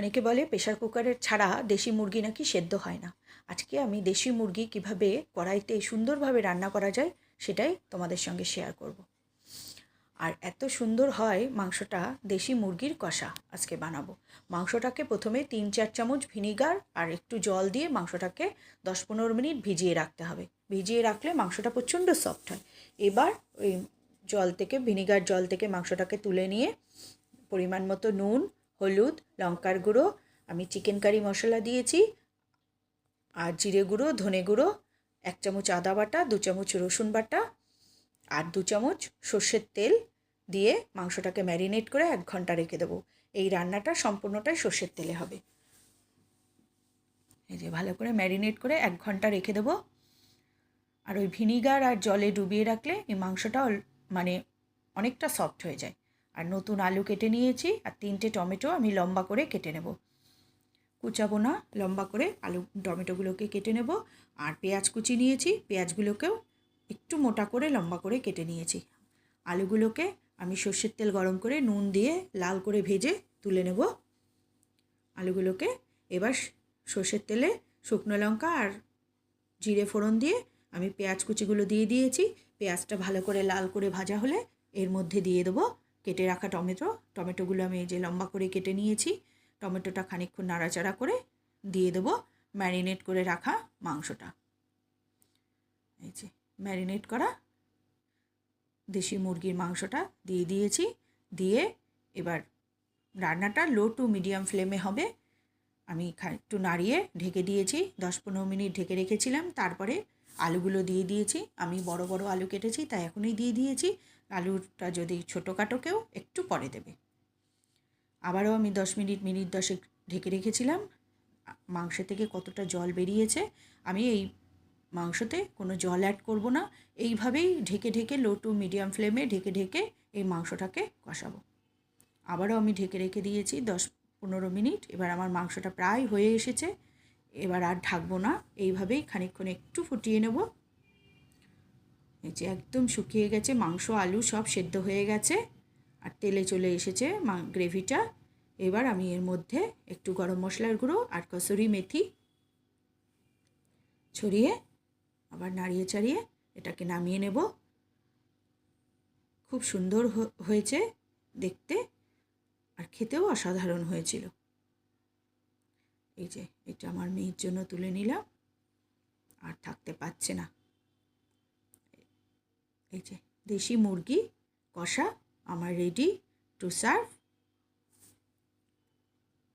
অনেকে বলে প্রেশার কুকারের ছাড়া দেশি মুরগি নাকি সেদ্ধ হয় না। আজকে আমি দেশি মুরগি কিভাবে কড়াইতে সুন্দরভাবে রান্না করা যায় সেটাই তোমাদের সঙ্গে শেয়ার করব। আর এত সুন্দর হয় মাংসটা, দেশি মুরগির কষা আজকে বানাবো। মাংসটাকে প্রথমে 3-4 চামচ ভিনিগার আর একটু জল দিয়ে মাংসটাকে 10-15 মিনিট ভিজিয়ে রাখতে হবে। ভিজিয়ে রাখলে মাংসটা প্রচণ্ড সফট হয়। এবার ওই ভিনিগার জল থেকে মাংসটাকে তুলে নিয়ে পরিমাণ মতো নুন, হলুদ, লঙ্কার গুঁড়ো, আমি চিকেন কারি মশলা দিয়েছি, আর জিরে গুঁড়ো, ধনে গুঁড়ো, 1 চামচ আদা বাটা, 2 চামচ রসুন বাটা আর 2 চামচ সর্ষের তেল দিয়ে মাংসটাকে ম্যারিনেট করে 1 ঘন্টা রেখে দেবো। এই রান্নাটা সম্পূর্ণটাই সর্ষের তেলে হবে। এই যে ভালো করে ম্যারিনেট করে 1 ঘন্টা রেখে দেবো। আর ওই ভিনিগার আর জলে ডুবিয়ে রাখলে এই মাংসটা মানে অনেকটা সফট হয়ে যায়। আর নতুন আলু কেটে নিয়েছি আর 3টে টমেটো আমি লম্বা করে কেটে নেব। কুচাবো না, লম্বা করে টমেটোগুলোকে কেটে নেব। আর পেঁয়াজ কুচি নিয়েছি, পেঁয়াজগুলোকেও একটু মোটা করে লম্বা করে কেটে নিয়েছি। আলুগুলোকে আমি সর্ষের তেল গরম করে নুন দিয়ে লাল করে ভেজে তুলে নেব। আলুগুলোকে এবার সর্ষের তেলে শুকনো লঙ্কা আর জিরে ফোড়ন দিয়ে আমি পেঁয়াজ কুচিগুলো দিয়ে দিয়েছি। পেঁয়াজটা ভালো করে লাল করে ভাজা হলে এর মধ্যে দিয়ে দেবো কেটে রাখা টমেটোগুলো আমি এই যে লম্বা করে কেটে নিয়েছি। টমেটোটা খানিকক্ষণ নাড়াচাড়া করে দিয়ে দেবো ম্যারিনেট করে রাখা মাংসটা। এই যে ম্যারিনেট করা দেশি মুরগির মাংসটা দিয়ে দিয়েছি। দিয়ে এবার রান্নাটা লো টু মিডিয়াম ফ্লেমে হবে। আমি একটু নাড়িয়ে ঢেকে দিয়েছি, 10-15 মিনিট ঢেকে রেখেছিলাম। তারপরে আলুগুলো দিয়ে দিয়েছি। আমি বড় বড় আলু কেটেছি তাই এখনই দিয়ে দিয়েছি। আলুটা যদি ছোটোখাটো কেউ একটু পরে দেবে। আবারও আমি 10 মিনিট 10 ঢেকে রেখেছিলাম। মাংস থেকে কতটা জল বেরিয়েছে। আমি এই মাংসতে কোনো জল অ্যাড করব না। এইভাবেই ঢেকে ঢেকে লো টু মিডিয়াম ফ্লেমে ঢেকে ঢেকে এই মাংসটাকে কষাবো। আবারও আমি ঢেকে রেখে দিয়েছি 10-15 মিনিট। এবার আমার মাংসটা প্রায় হয়ে এসেছে। এবার আর ঢাকবো না, এইভাবেই খানিকক্ষণ একটু ফুটিয়ে নেব। এই যে একদম শুকিয়ে গেছে, মাংস আলু সব সেদ্ধ হয়ে গেছে আর তেলে চলে এসেছে গ্রেভিটা। এবার আমি এর মধ্যে একটু গরম মশলার গুঁড়ো আর কসুরি মেথি ছড়িয়ে আবার নাড়িয়ে চাড়িয়ে এটাকে নামিয়ে নেব। খুব সুন্দর হয়েছে দেখতে আর খেতেও অসাধারণ হয়েছিল। এই যে এটা আমার মেয়ের জন্য তুলে নিলাম, আর থাকতে পারছে না। এই যে দেশি মুরগি কষা আমার রেডি টু সার্ভ।